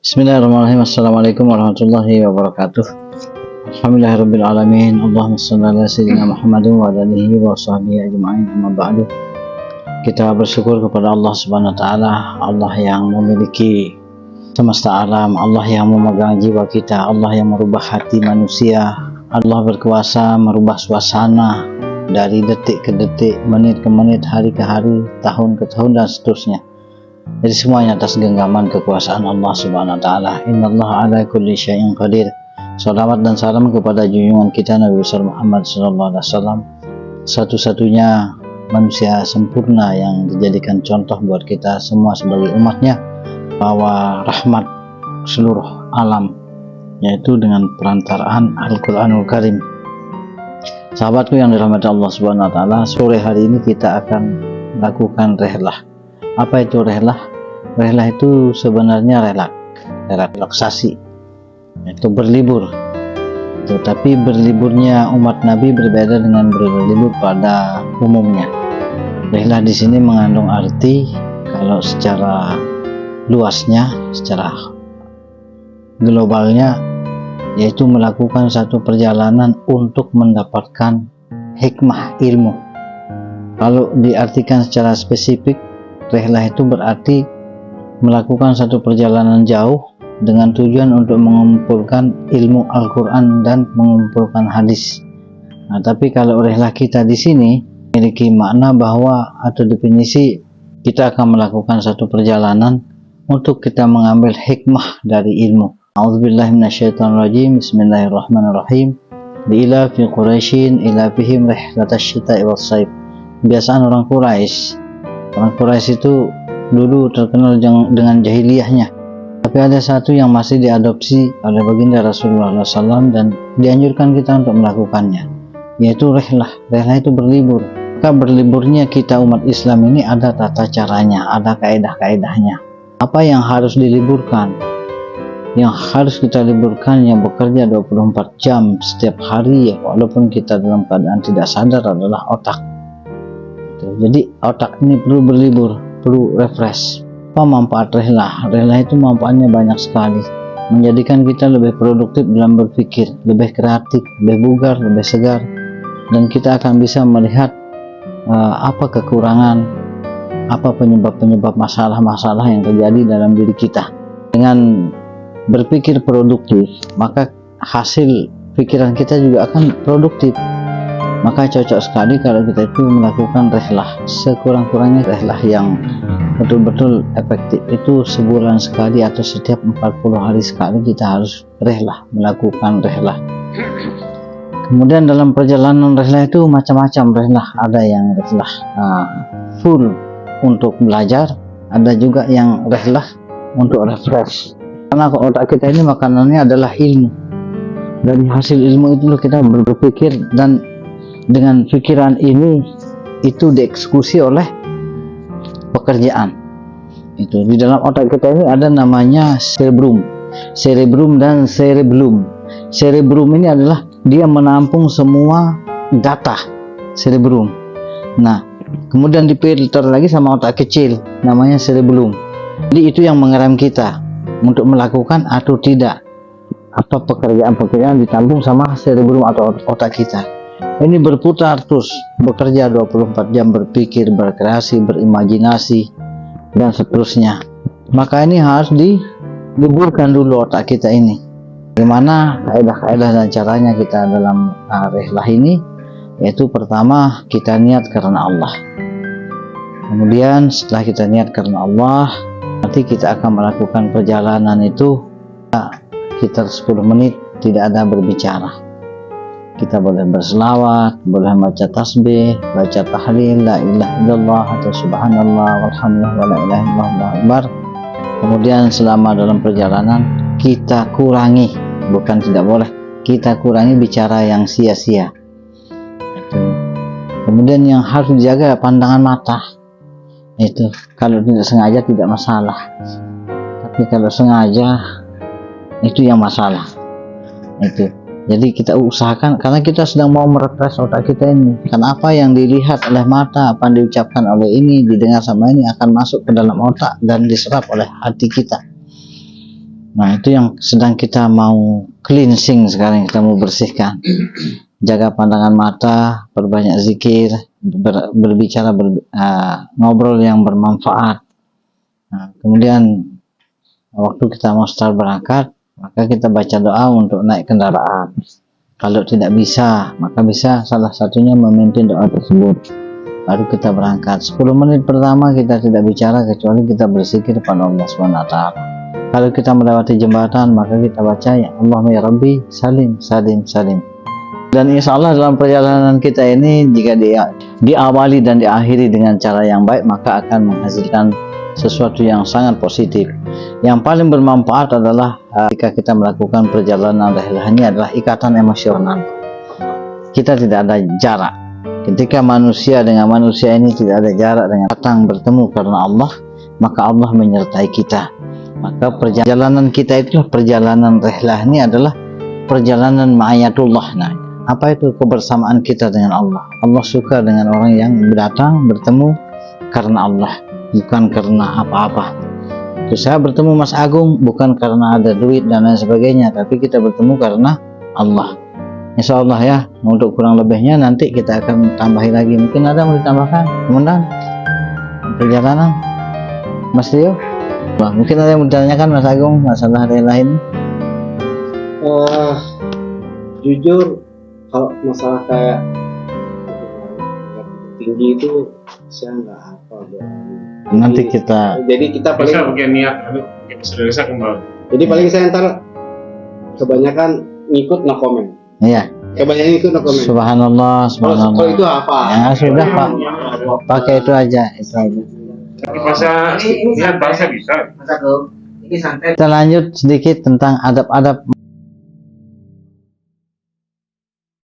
Bismillahirrahmanirrahim. Assalamualaikum warahmatullahi wabarakatuh. Alhamdulillahirabbil alamin. Allahumma shalli ala sayyidina Muhammadin wa ala alihi wa sahbihi ajma'in. Amma ba'du. Kita bersyukur kepada Allah Subhanahu wa taala, Allah yang memiliki semesta alam, Allah yang memegang jiwa kita, Allah yang merubah hati manusia. Allah berkuasa merubah suasana dari detik ke detik, menit ke menit, hari ke hari, tahun ke tahun, dan seterusnya. Jadi semuanya atas genggaman kekuasaan Allah Subhanahu wa taala. Innallaha ala kulli syai'in qadir. Salawat dan salam kepada junjungan kita Nabi besar Muhammad sallallahu alaihi wasallam, satu-satunya manusia sempurna yang dijadikan contoh buat kita semua sebagai umatnya, bahwa rahmat seluruh alam, yaitu dengan perantaraan Al-Qur'anul Karim. Sahabatku yang dirahmati Allah Subhanahu wa taala, sore hari ini kita akan melakukan rehlah. Apa itu rehlah? Rehlah itu sebenarnya relaksasi, itu berlibur. Tetapi berliburnya umat Nabi berbeda dengan berlibur pada umumnya. Rehlah di sini mengandung arti, kalau secara luasnya, secara globalnya, yaitu melakukan satu perjalanan untuk mendapatkan hikmah ilmu. Kalau diartikan secara spesifik, rehlah itu berarti melakukan satu perjalanan jauh dengan tujuan untuk mengumpulkan ilmu Al-Quran dan mengumpulkan hadis. Nah, tapi kalau rehlah kita di sini memiliki makna bahwa, atau definisi, kita akan melakukan satu perjalanan untuk kita mengambil hikmah dari ilmu. A'udzubillahi minasyaitonirrajim. Bismillahirrahmanirrahim. Ila fi Quraisyin ila fihim rihlatash syita'i was shaib. Kebiasaan orang Quraisy. Orang Quraisy itu dulu terkenal dengan jahiliyahnya, tapi ada satu yang masih diadopsi oleh baginda Rasulullah SAW dan dianjurkan kita untuk melakukannya, yaitu rehlah. Rehlah itu berlibur. Maka berliburnya kita umat Islam ini ada tata caranya, ada kaedah-kaedahnya. Apa yang harus diliburkan? Yang harus kita liburkan, yang bekerja 24 jam setiap hari, walaupun kita dalam keadaan tidak sadar, adalah otak. Jadi otak ini perlu berlibur, perlu refresh. Apa manfaat rehlah? Rehlah itu manfaatnya banyak sekali, menjadikan kita lebih produktif dalam berpikir, lebih kreatif, lebih bugar, lebih segar, dan kita akan bisa melihat apa kekurangan, apa penyebab-penyebab masalah-masalah yang terjadi dalam diri kita. Dengan berpikir produktif, maka hasil pikiran kita juga akan produktif. Maka cocok sekali kalau kita itu melakukan rehlah. Sekurang-kurangnya rehlah yang betul-betul efektif itu sebulan sekali atau setiap 40 hari sekali kita harus rehlah, melakukan rehlah. Kemudian dalam perjalanan rehlah itu macam-macam rehlah. Ada yang rehlah full untuk belajar, ada juga yang rehlah untuk refresh. Karena otak kita ini makanannya adalah ilmu. Dari hasil ilmu itu kita berpikir, dan dengan pikiran ini itu dieksekusi oleh pekerjaan. Itu di dalam otak kita ini ada namanya cerebrum dan cerebellum. Cerebrum ini adalah dia menampung semua data cerebrum. Nah, kemudian difilter lagi sama otak kecil namanya cerebellum. Jadi itu yang mengerem kita untuk melakukan atau tidak, apa pekerjaan-pekerjaan ditampung sama cerebrum atau otak kita. Ini berputar terus, bekerja 24 jam, berpikir, berkreasi, berimajinasi, dan seterusnya. Maka ini harus diliburkan dulu otak kita ini. Bagaimana kaedah-kaedah dan caranya kita dalam rehlah ini? Yaitu pertama, kita niat karena Allah. Kemudian setelah kita niat karena Allah, nanti kita akan melakukan perjalanan itu sekitar 10 menit, tidak ada berbicara. Kita boleh berselawat, boleh baca tasbih, baca tahlil, la ilaha illallah atau subhanallah walhamdulillah wa la ilaha illallah Allahu akbar. Kemudian selama dalam perjalanan kita kurangi, bukan tidak boleh, kita kurangi bicara yang sia-sia. Kemudian yang harus dijaga pandangan mata. Itu kalau tidak sengaja tidak masalah, tapi kalau sengaja itu yang masalah. Itu jadi kita usahakan, karena kita sedang mau merefresh otak kita ini, karena apa yang dilihat oleh mata, apa yang diucapkan oleh ini, didengar sama ini akan masuk ke dalam otak dan diserap oleh hati kita. Nah, itu yang sedang kita mau cleansing sekarang, kita mau bersihkan. Jaga pandangan mata, perbanyak zikir, berbicara, ngobrol yang bermanfaat. Nah, kemudian waktu kita mau start berangkat, maka kita baca doa untuk naik kendaraan. Kalau tidak bisa, maka bisa salah satunya memimpin doa tersebut. Baru kita berangkat. 10 menit pertama kita tidak bicara kecuali kita berzikir kepada Allah SWT. Kalau kita melewati jembatan, maka kita baca ya Allah ya Rabbi salim salim salim. Dan insya Allah dalam perjalanan kita ini, jika diawali dan diakhiri dengan cara yang baik, maka akan menghasilkan sesuatu yang sangat positif. Yang paling bermanfaat adalah ketika kita melakukan perjalanan rihlah ini adalah ikatan emosional. Kita tidak ada jarak. Ketika manusia dengan manusia ini tidak ada jarak, dengan datang bertemu karena Allah, maka Allah menyertai kita. Maka perjalanan kita itulah perjalanan rihlah ini adalah perjalanan ma'ayatullah. Nah, apa itu kebersamaan kita dengan Allah? Allah suka dengan orang yang datang bertemu karena Allah, bukan karena apa-apa. Terus saya bertemu Mas Agung bukan karena ada duit dan lain sebagainya, tapi kita bertemu karena Allah. Insya Allah ya, untuk kurang lebihnya nanti kita akan tambahi lagi. Mungkin ada mau ditambahkan, Komandan? Perjalanan, Mas Rio? Wah, mungkin ada yang mau ditanyakan Mas Agung masalah lain? Jujur, kalau masalah kayak tinggi itu saya nggak hafal. Nanti kita. Jadi kita paling bisa pakai niat, kita bisa kembali. Jadi paling saya ntar kebanyakan ngikut no comment. Iya. Kebanyakan ngikut no comment. Subhanallah, subhanallah. Kalau itu apa? Ya sudah Pak, pakai itu aja, itu aja. Tapi bahasa, lihat bahasa bisa. Ini santai. Kita lanjut sedikit tentang adab-adab